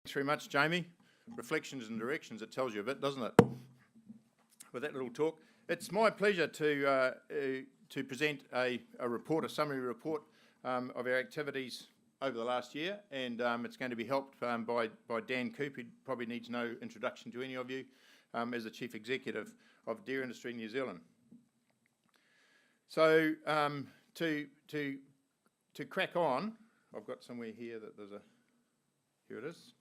Thanks very much, Jamie. Reflections and directions, it tells you a bit, doesn't it? With that little talk. It's my pleasure to present a report, a summary report of our activities over the last year, and it's going to be helped by Dan Coup, who probably needs no introduction to any of you, as the Chief Executive of Deer Industry New Zealand. So to crack on, I've got somewhere here that there's a, here it is.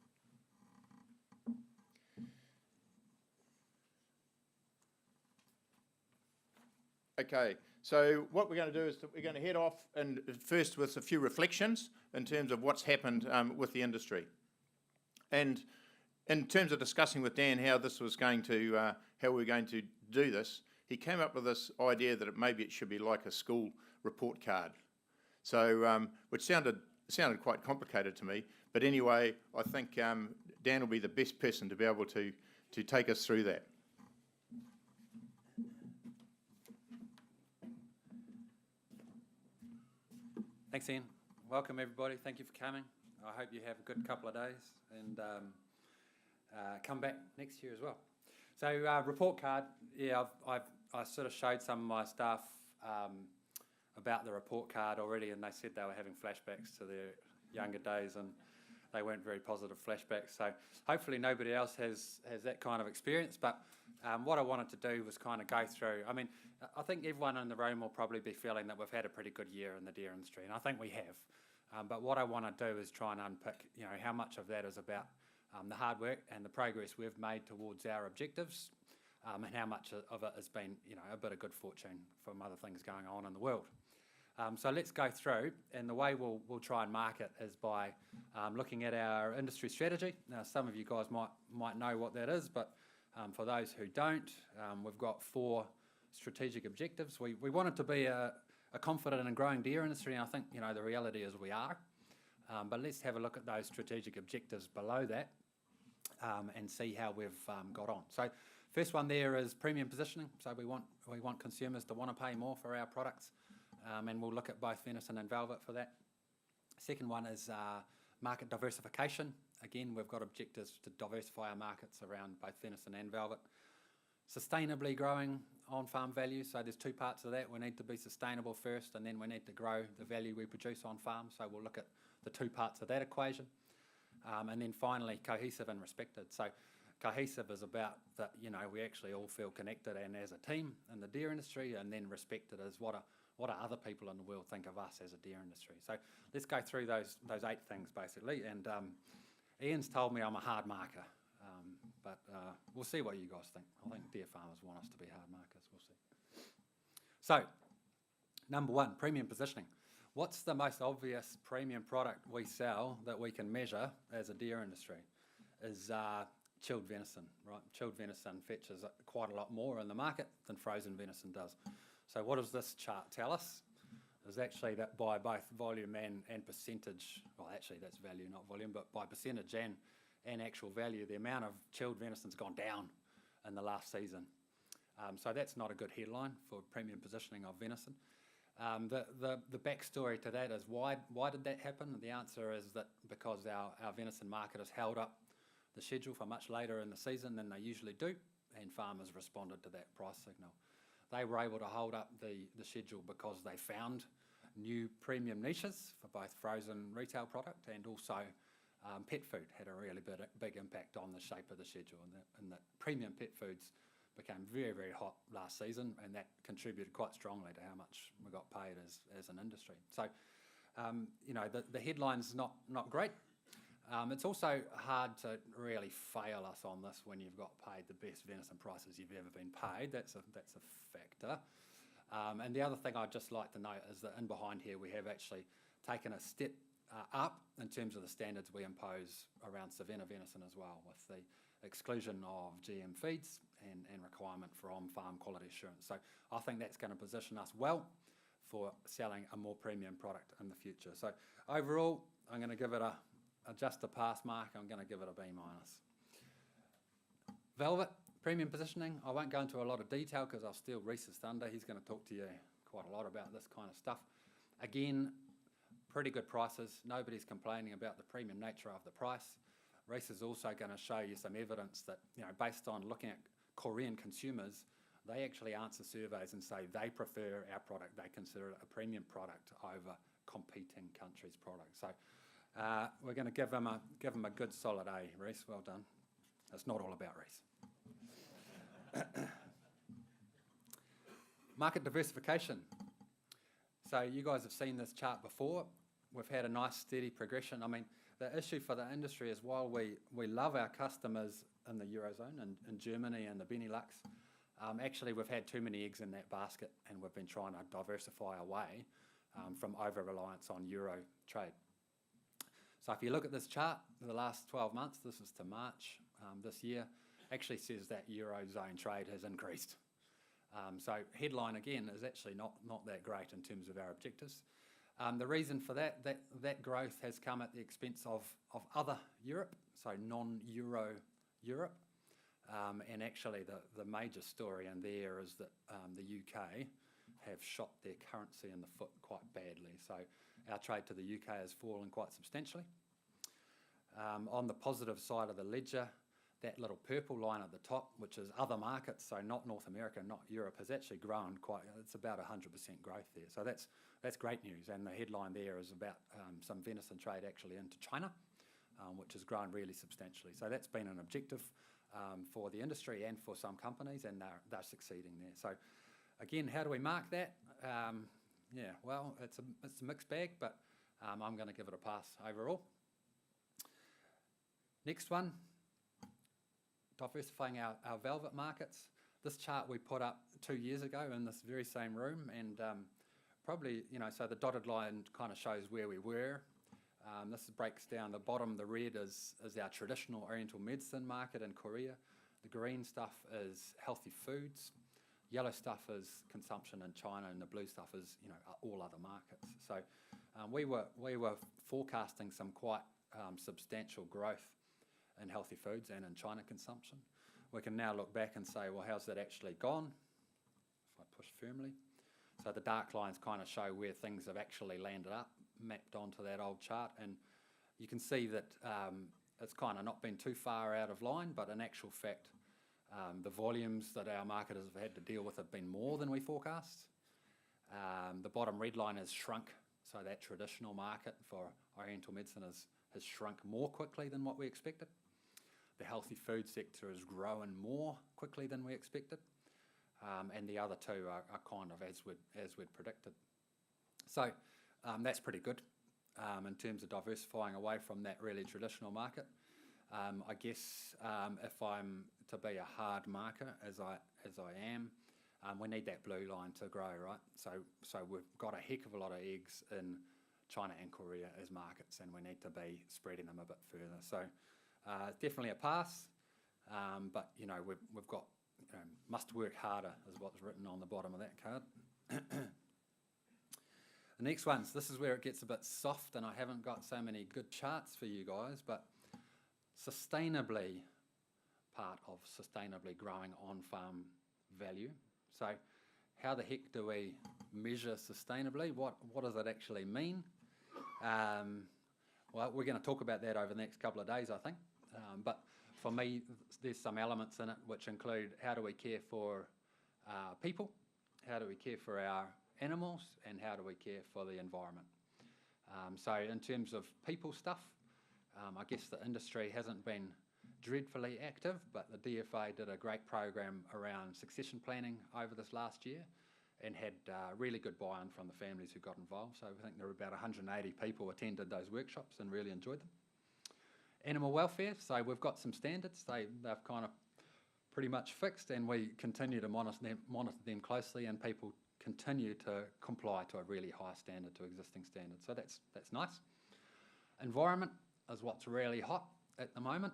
Okay, so what we're going to do is that we're going to head off and first with a few reflections in terms of what's happened with the industry. And in terms of discussing with Dan how this was going to, how we're going to do this, he came up with this idea that maybe it should be like a school report card. So, which sounded quite complicated to me, but anyway, I think Dan will be the best person to be able to take us through that. Thanks, Ian. Welcome, everybody. Thank you for coming. I hope you have a good couple of days and come back next year as well. So, report card. Yeah, I sort of showed some of my staff about the report card already, and they said they were having flashbacks to their younger days, and they weren't very positive flashbacks. So, hopefully, nobody else has that kind of experience. But what I wanted to do was kind of go through. I mean, I think everyone in the room will probably be feeling that we've had a pretty good year in the deer industry, and I think we have. But what I want to do is try and unpick, how much of that is about the hard work and the progress we've made towards our objectives, and how much of it has been, a bit of good fortune from other things going on in the world. So let's go through, and the way we'll try and mark it is by looking at our industry strategy. Now, some of you guys might know what that is, but for those who don't, we've got 4 strategic objectives. We want it to be a confident and growing deer industry, and I think the reality is we are. But let's have a look at those strategic objectives below that and see how we've got on. So first one there is premium positioning. So we want consumers to want to pay more for our products, and we'll look at both venison and velvet for that. Second one is market diversification. Again, we've got objectives to diversify our markets around both venison and velvet. Sustainably growing on-farm value, so there's 2 parts of that. We need to be sustainable first, and then we need to grow the value we produce on farm, so we'll look at the 2 parts of that equation. And then finally, cohesive and respected. So cohesive is about that, we actually all feel connected and as a team in the deer industry, and then respected is what do other people in the world think of us as a deer industry. So let's go through those 8 things basically, and Ian's told me I'm a hard marker. But we'll see what you guys think. I think deer farmers want us to be hard markers. We'll see. So, number 1, premium positioning. What's the most obvious premium product we sell that we can measure as a deer industry? Is chilled venison, right? Chilled venison fetches quite a lot more in the market than frozen venison does. So what does this chart tell us? Is actually that by both volume and percentage, well actually that's value not volume, but by percentage and actual value, the amount of chilled venison's gone down in the last season. So that's not a good headline for premium positioning of venison. The backstory to that is why did that happen? And the answer is that because our venison market has held up the schedule for much later in the season than they usually do, and farmers responded to that price signal. They were able to hold up the schedule because they found new premium niches for both frozen retail product and also pet food had a really big impact on the shape of the schedule, and that premium pet foods became very, very hot last season, and that contributed quite strongly to how much we got paid as an industry. So, the headline's not great. It's also hard to really fail us on this when you've got paid the best venison prices you've ever been paid. That's a factor. And the other thing I'd just like to note is that in behind here we have actually taken a step up in terms of the standards we impose around Savannah venison as well, with the exclusion of GM feeds and requirement for on-farm quality assurance. So I think that's going to position us well for selling a more premium product in the future. So overall, I'm going to give it just a pass mark. I'm going to give it a B-. Velvet, premium positioning. I won't go into a lot of detail because I'll steal Reese's thunder. He's going to talk to you quite a lot about this kind of stuff. Again, pretty good prices. Nobody's complaining about the premium nature of the price. Reese is also going to show you some evidence that, based on looking at Korean consumers, they actually answer surveys and say they prefer our product. They consider it a premium product over competing countries' products. So we're going to give them a good solid A. Reese, well done. It's not all about Reese. Market diversification. So you guys have seen this chart before. We've had a nice steady progression. I mean, the issue for the industry is while we love our customers in the Eurozone and in Germany and the Benelux, actually we've had too many eggs in that basket, and we've been trying to diversify away from over-reliance on Euro trade. So if you look at this chart, the last 12 months, this is to March this year, actually says that Eurozone trade has increased. So headline again is actually not that great in terms of our objectives. The reason for that growth has come at the expense of other Europe, so non-Euro Europe. And actually the major story in there is that the UK have shot their currency in the foot quite badly. So our trade to the UK has fallen quite substantially. On the positive side of the ledger, that little purple line at the top, which is other markets, so not North America, not Europe, has actually grown it's about 100% growth there. So that's great news. And the headline there is about some venison trade actually into China, which has grown really substantially. So that's been an objective for the industry and for some companies, and they're succeeding there. So again, how do we mark that? Well, it's a mixed bag, but I'm going to give it a pass overall. Next one, diversifying our velvet markets. This chart we put up 2 years ago in this very same room, and probably, so the dotted line kind of shows where we were. This breaks down the bottom, the red is our traditional Oriental medicine market in Korea. The green stuff is healthy foods. Yellow stuff is consumption in China, and the blue stuff is, all other markets. So we were forecasting some quite substantial growth in healthy foods and in China consumption. We can now look back and say, well, how's that actually gone? If I push firmly. So the dark lines kind of show where things have actually landed up, mapped onto that old chart, and you can see that it's kind of not been too far out of line, but in actual fact, the volumes that our marketers have had to deal with have been more than we forecast. The bottom red line has shrunk, so that traditional market for Oriental medicine has shrunk more quickly than what we expected. The healthy food sector has grown more quickly than we expected, and the other two are kind of as we'd predicted. So that's pretty good in terms of diversifying away from that really traditional market. I guess if I'm to be a hard marker, as I am, we need that blue line to grow, right? So we've got a heck of a lot of eggs in China and Korea as markets, and we need to be spreading them a bit further. So definitely a pass, but we've got must work harder is what's written on the bottom of that card. The next ones, this is where it gets a bit soft, and I haven't got so many good charts for you guys, but Sustainably, part of Sustainably growing on-farm value. So how the heck do we measure sustainably? What does it actually mean? Well, we're going to talk about that over the next couple of days, I think. But for me, there's some elements in it which include how do we care for people, how do we care for our animals, and how do we care for the environment. So in terms of people stuff, I guess the industry hasn't been dreadfully active, but the DFA did a great program around succession planning over this last year and had really good buy-in from the families who got involved. So I think there were about 180 people attended those workshops and really enjoyed them. Animal welfare, so we've got some standards. They've kind of pretty much fixed, and we continue to monitor them closely, and people continue to comply to a really high standard, to existing standards. So that's nice. Environment is what's really hot at the moment.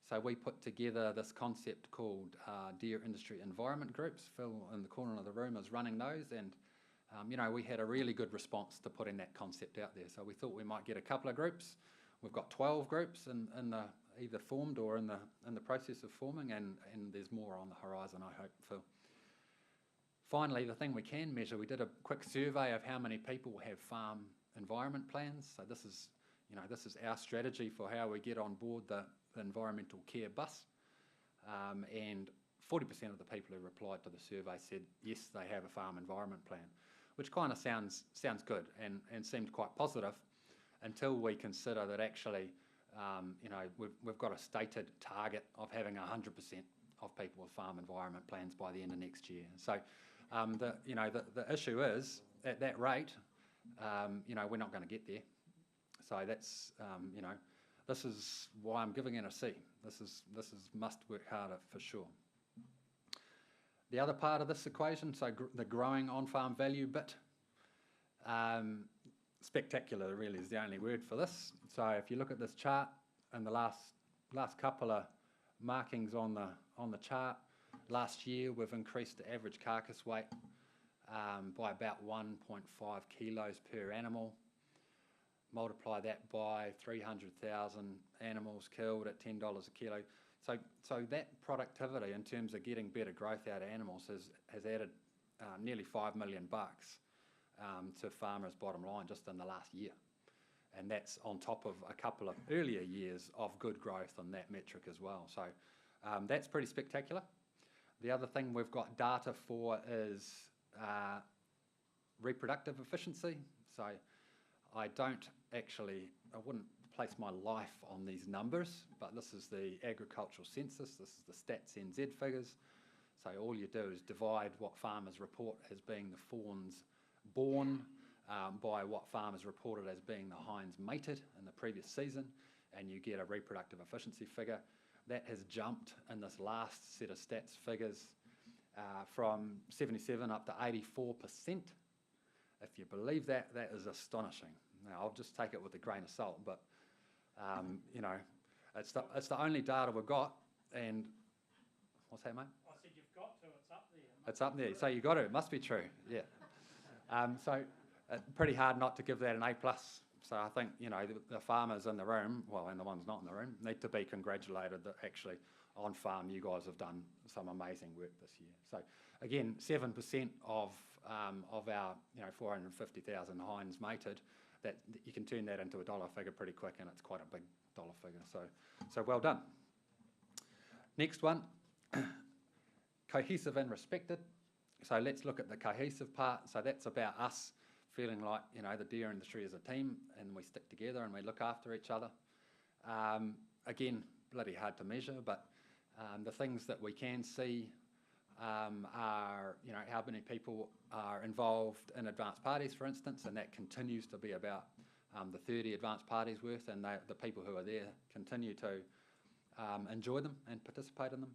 So we put together this concept called Deer Industry Environment Groups. Phil in the corner of the room is running those, and we had a really good response to putting that concept out there. So we thought we might get a couple of groups. We've got 12 groups in the either formed or in the process of forming, and there's more on the horizon, I hope, Phil. Finally, the thing we can measure, we did a quick survey of how many people have farm environment plans. So this is this is our strategy for how we get on board the environmental care bus. And 40% of the people who replied to the survey said yes, they have a farm environment plan, which kind of sounds good and seemed quite positive until we consider that actually, we've got a stated target of having 100% of people with farm environment plans by the end of next year. So the issue is, at that rate, we're not going to get there. So that's, this is why I'm giving it a C. This is must work harder for sure. The other part of this equation, so the growing on-farm value bit, spectacular really is the only word for this. So if you look at this chart and the last couple of markings on the chart, last year we've increased the average carcass weight by about 1.5 kilos per animal. Multiply that by 300,000 animals killed at $10 a kilo. So that productivity in terms of getting better growth out of animals has added nearly $5 million to farmers' bottom line just in the last year. And that's on top of a couple of earlier years of good growth on that metric as well. So that's pretty spectacular. The other thing we've got data for is reproductive efficiency. So I wouldn't place my life on these numbers, but this is the agricultural census, this is the Stats NZ figures. So all you do is divide what farmers report as being the fawns born by what farmers reported as being the hinds mated in the previous season, and you get a reproductive efficiency figure. That has jumped in this last set of stats figures from 77 up to 84%. If you believe that, that is astonishing. Now, I'll just take it with a grain of salt, but it's the only data we've got. And what's that, mate? I said you've got to. It's up there. It's up there. So you got to. It must be true. Yeah. So pretty hard not to give that an A+. So I think the farmers in the room, well, and the ones not in the room, need to be congratulated that actually on farm you guys have done some amazing work this year. So again, 7% of our 450,000 hinds mated. That you can turn that into a dollar figure pretty quick, and it's quite a big dollar figure. So well done. Next one, cohesive and respected. So let's look at the cohesive part. So that's about us feeling like the deer industry is a team, and we stick together and we look after each other. Again, bloody hard to measure, but the things that we can see are how many people are involved in advanced parties, for instance, and that continues to be about the 30 advanced parties worth, and the people who are there continue to enjoy them and participate in them.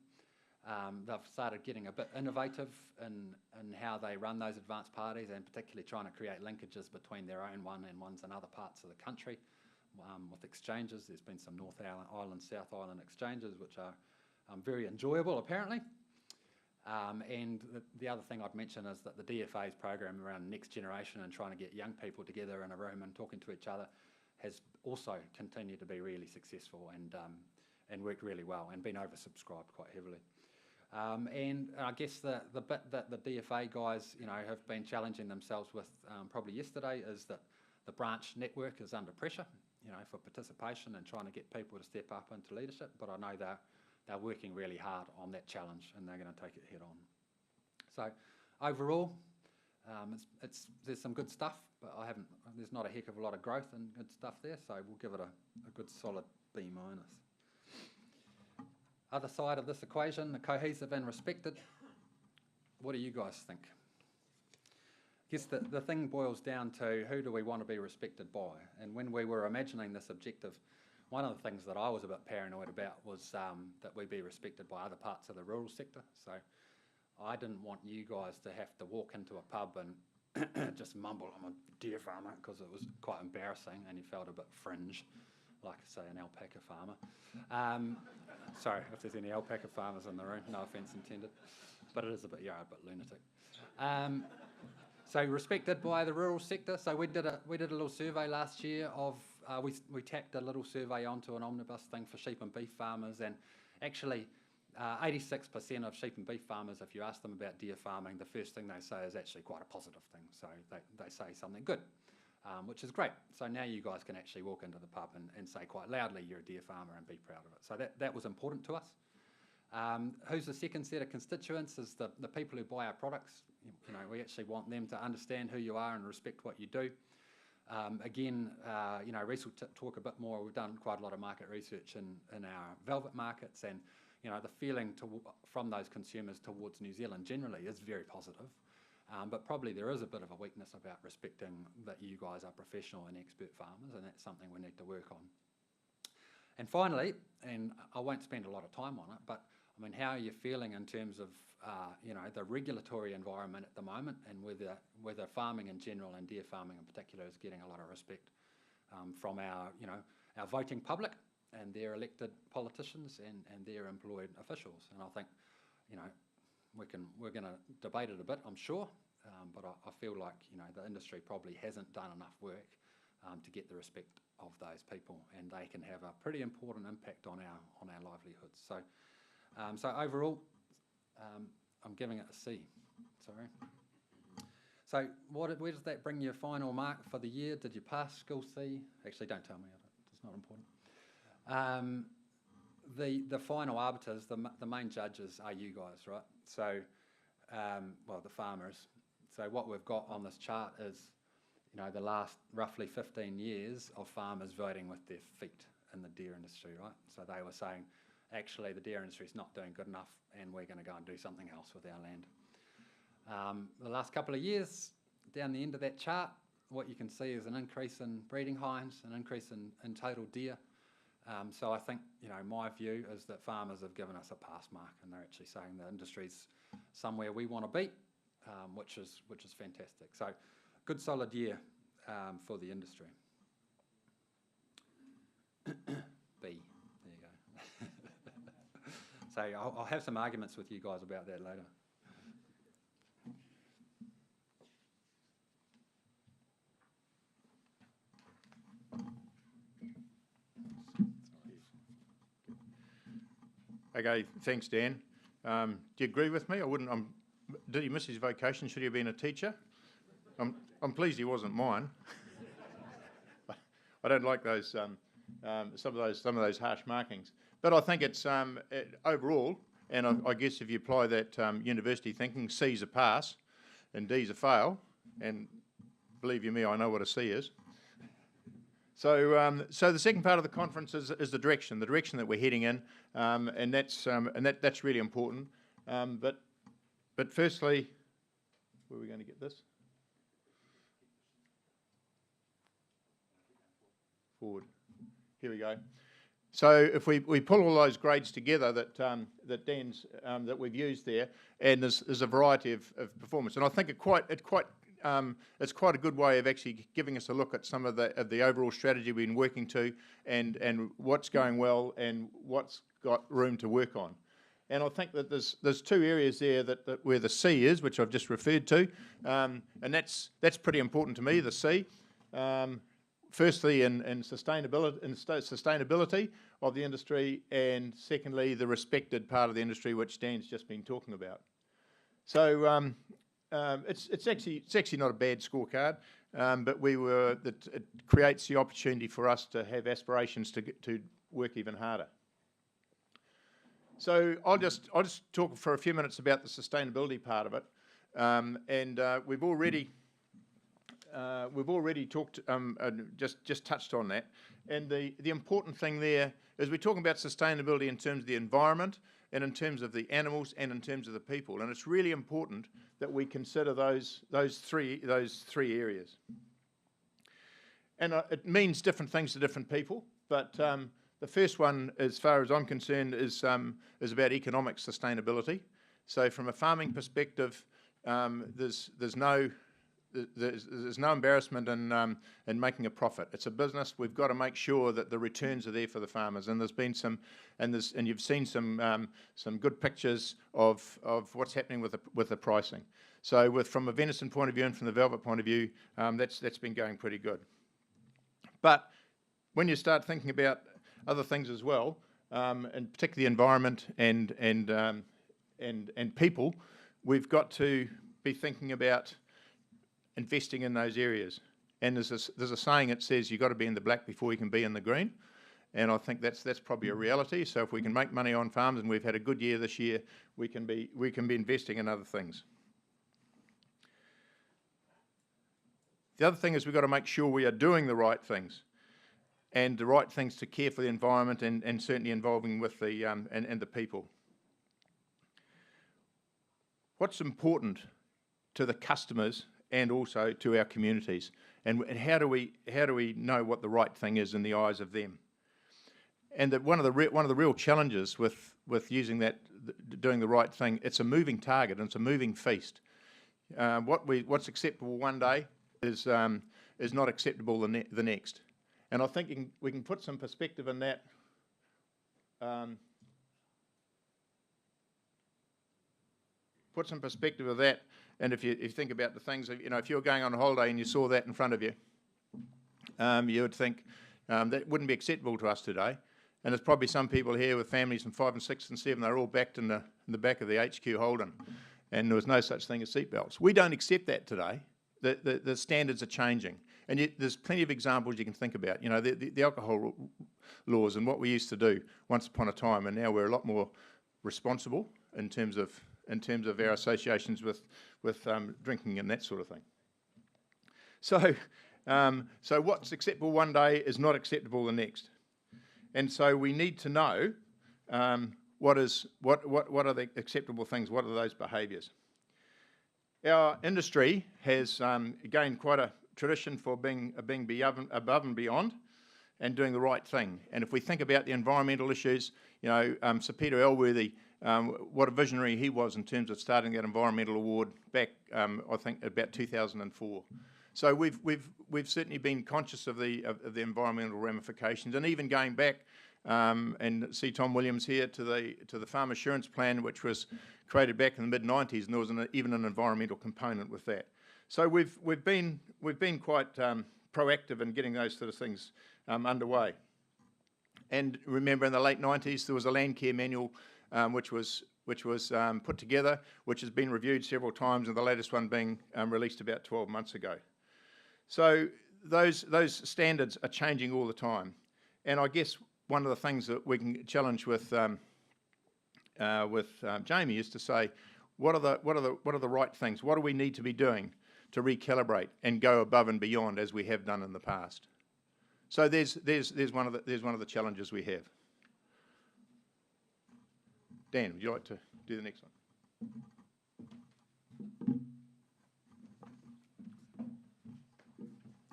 They've started getting a bit innovative in how they run those advanced parties, and particularly trying to create linkages between their own one and ones in other parts of the country with exchanges. There's been some North Island, South Island exchanges, which are very enjoyable apparently. And the other thing I'd mention is that the DFA's program around next generation and trying to get young people together in a room and talking to each other has also continued to be really successful and worked really well and been oversubscribed quite heavily. And I guess the bit that the DFA guys have been challenging themselves with probably yesterday is that the branch network is under pressure for participation and trying to get people to step up into leadership, but I know they're working really hard on that challenge, and they're going to take it head on. So overall, there's some good stuff, but there's not a heck of a lot of growth and good stuff there, so we'll give it a good solid B-. Other side of this equation, the cohesive and respected. What do you guys think? I guess the thing boils down to who do we want to be respected by? And when we were imagining this objective, one of the things that I was a bit paranoid about was that we be respected by other parts of the rural sector. So I didn't want you guys to have to walk into a pub and just mumble, I'm a deer farmer, because it was quite embarrassing and you felt a bit fringe, like, say, an alpaca farmer. Sorry if there's any alpaca farmers in the room, no offence intended, but it is a bit lunatic. So respected by the rural sector. So we did a little survey last year of we tacked a little survey onto an omnibus thing for sheep and beef farmers, and actually 86% of sheep and beef farmers, if you ask them about deer farming, the first thing they say is actually quite a positive thing. So they say something good. which is great. So now you guys can actually walk into the pub and say quite loudly you're a deer farmer and be proud of it. So that was important to us. Who's the second set of constituents is the people who buy our products. You know, we actually want them to understand who you are and respect what you do. You know, Reese will talk a bit more. We've done quite a lot of market research in our velvet markets, and you know, the feeling from those consumers towards New Zealand generally is very positive. But probably there is a bit of a weakness about respecting that you guys are professional and expert farmers, and that's something we need to work on. And finally, and I won't spend a lot of time on it, but I mean, how are you feeling in terms of you know, the regulatory environment at the moment, and whether farming in general and deer farming in particular is getting a lot of respect from our, you know, our voting public and their elected politicians and their employed officials. And I think, you know, we're going to debate it a bit, I'm sure, but I feel like, you know, the industry probably hasn't done enough work to get the respect of those people, and they can have a pretty important impact on our livelihoods. So overall, I'm giving it a C. Sorry. So where does that bring your final mark for the year? Did you pass school C? Actually, don't tell me. It's not important. The final arbiters, the main judges are you guys, right? So, well, the farmers. So what we've got on this chart is, you know, the last roughly 15 years of farmers voting with their feet in the deer industry, right? So they were saying, actually, the deer industry is not doing good enough, and we're going to go and do something else with our land. The last couple of years, down the end of that chart, what you can see is an increase in breeding hinds, an increase in total deer. So I think, you know, my view is that farmers have given us a pass mark, and they're actually saying the industry's somewhere we want to be, which is fantastic. So good solid year for the industry. B, there you go. So I'll have some arguments with you guys about that later. Okay, thanks, Dan. Do you agree with me? I wouldn't. Did he miss his vocation? Should he have been a teacher? I'm pleased he wasn't mine. I don't like those some of those harsh markings. But I think it's overall, and I guess if you apply that university thinking, C's a pass and D's a fail, and believe you me, I know what a C is. So the second part of the conference is the direction that we're heading in, and that's really important. But firstly, where are we going to get this? Forward. Here we go. So if we pull all those grades together that Dan's that we've used there, and there's a variety of performance, and I think it's quite a good way of actually giving us a look at some of the overall strategy we've been working to, and what's going well and what's got room to work on. And I think that there's two areas there that where the C is, which I've just referred to, and that's pretty important to me, the C. Firstly, in sustainability of the industry, and secondly, the respected part of the industry, which Dan's just been talking about. So it's actually not a bad scorecard, but it creates the opportunity for us to have aspirations to work even harder. So I'll just talk for a few minutes about the sustainability part of it, and we've already talked, just touched on that. And the important thing there is we're talking about sustainability in terms of the environment, and in terms of the animals, and in terms of the people. And it's really important that we consider those three areas. And it means different things to different people, but the first one, as far as I'm concerned, is about economic sustainability. So from a farming perspective, there's no embarrassment in making a profit. It's a business. We've got to make sure that the returns are there for the farmers. And there's been and you've seen some good pictures of what's happening with the pricing. So from a venison point of view and from the velvet point of view, that's been going pretty good. But when you start thinking about other things as well, and particularly the environment and people, we've got to be thinking about investing in those areas. And there's a saying that says you've got to be in the black before you can be in the green. And I think that's probably a reality. So if we can make money on farms, and we've had a good year this year, we can be investing in other things. The other thing is we've got to make sure we are doing the right things, and the right things to care for the environment, and certainly involving with the and the people. What's important to the customers and also to our communities, and how do we know what the right thing is in the eyes of them? And that one of the real challenges with using that, doing the right thing, it's a moving target and it's a moving feast. What's acceptable one day is not acceptable the next. And I think we can put some perspective in that. Put some perspective of that, and if you think about the things, if you're going on a holiday and you saw that in front of you, you would think that wouldn't be acceptable to us today. And there's probably some people here with families in 5 and 6 and 7, they're all backed in the back of the HQ Holden, and there was no such thing as seatbelts. We don't accept that today. The standards are changing, and yet there's plenty of examples you can think about. The alcohol laws and what we used to do once upon a time, and now we're a lot more responsible in terms of our associations with drinking and that sort of thing. So what's acceptable one day is not acceptable the next. And so we need to know what are the acceptable things, what are those behaviours. Our industry has gained quite a tradition for being above and beyond and doing the right thing. And if we think about the environmental issues, Sir Peter Elworthy, what a visionary he was in terms of starting that environmental award back, I think, about 2004. So we've certainly been conscious of the environmental ramifications, and even going back and see Tom Williams here to the Farm Assurance Plan, which was created back in the mid-90s, and there was even an environmental component with that. So we've been quite proactive in getting those sort of things underway. And remember, in the late 90s, there was a land care manual which was put together, which has been reviewed several times, and the latest one being released about 12 months ago. So those standards are changing all the time, and I guess one of the things that we can challenge with Jamie is to say, what are the right things? What do we need to be doing to recalibrate and go above and beyond as we have done in the past? So there's one of the challenges we have. Dan, would you like to do the next one?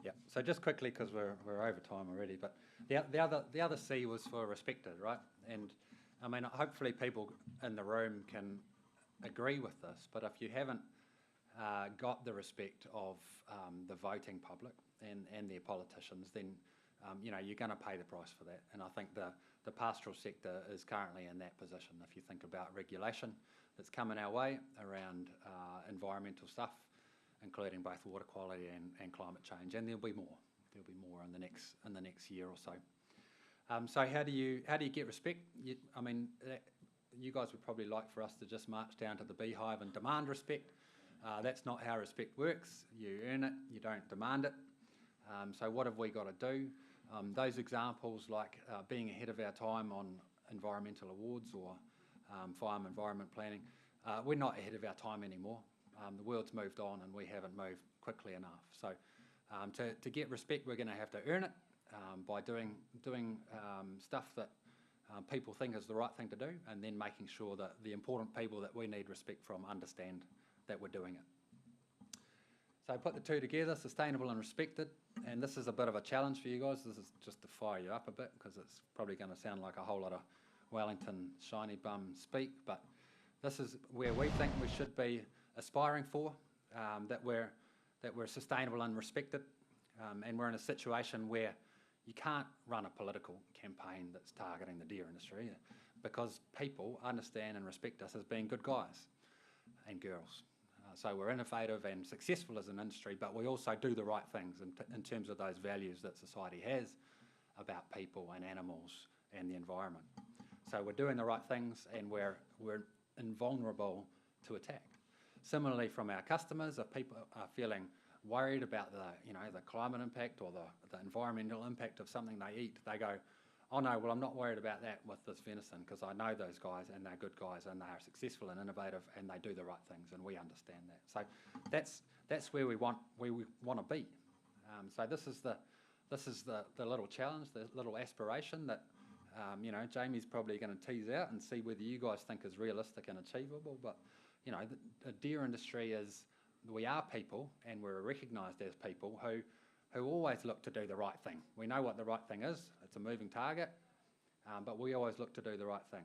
Yeah. So just quickly, because we're over time already, but the other C was for respected, right? And I mean, hopefully people in the room can agree with this. But if you haven't got the respect of the voting public and their politicians, then you're going to pay the price for that. And I think the pastoral sector is currently in that position. If you think about regulation that's coming our way around environmental stuff, including both water quality and climate change, and there'll be more. There'll be more in the next year or so. So how do you get respect? You guys would probably like for us to just march down to the beehive and demand respect. That's not how respect works. You earn it, you don't demand it. So what have we got to do? Those examples like being ahead of our time on environmental awards or farm environment planning, we're not ahead of our time anymore. The world's moved on and we haven't moved quickly enough. So to get respect, we're going to have to earn it by doing stuff that people think is the right thing to do, and then making sure that the important people that we need respect from understand that we're doing it. So put the two together, sustainable and respected, and this is a bit of a challenge for you guys. This is just to fire you up a bit, because it's probably going to sound like a whole lot of Wellington shiny bum speak, but this is where we think we should be aspiring for, that we're sustainable and respected, and we're in a situation where you can't run a political campaign that's targeting the deer industry, because people understand and respect us as being good guys and girls. So we're innovative and successful as an industry, but we also do the right things in terms of those values that society has about people and animals and the environment. So we're doing the right things, and we're invulnerable to attack. Similarly, from our customers, if people are feeling worried about the climate impact or the environmental impact of something they eat, they go, oh no, well I'm not worried about that with this venison because I know those guys and they're good guys and they are successful and innovative and they do the right things and we understand that. So that's where we want to be. So this is the little challenge, the little aspiration that Jamie's probably going to tease out and see whether you guys think is realistic and achievable. But the deer industry we are people and we're recognised as people who always look to do the right thing. We know what the right thing is. It's a moving target, but we always look to do the right thing.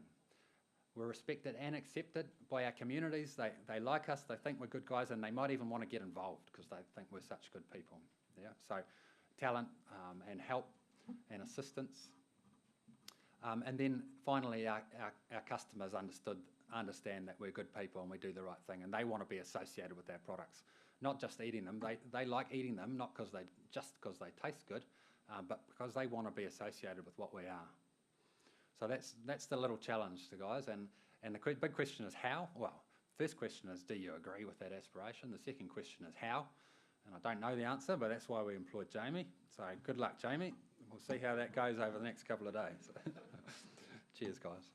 We're respected and accepted by our communities. They like us, they think we're good guys, and they might even want to get involved because they think we're such good people. Yeah. So talent and help and assistance. And then finally, our customers understand that we're good people and we do the right thing, and they want to be associated with our products. Not just eating them, they like eating them, not because they taste good, but because they want to be associated with what we are. So that's the little challenge to guys, and the big question is how? Well, first question is, do you agree with that aspiration? The second question is how? And I don't know the answer, but that's why we employed Jamie. So good luck, Jamie. We'll see how that goes over the next couple of days. Cheers, guys.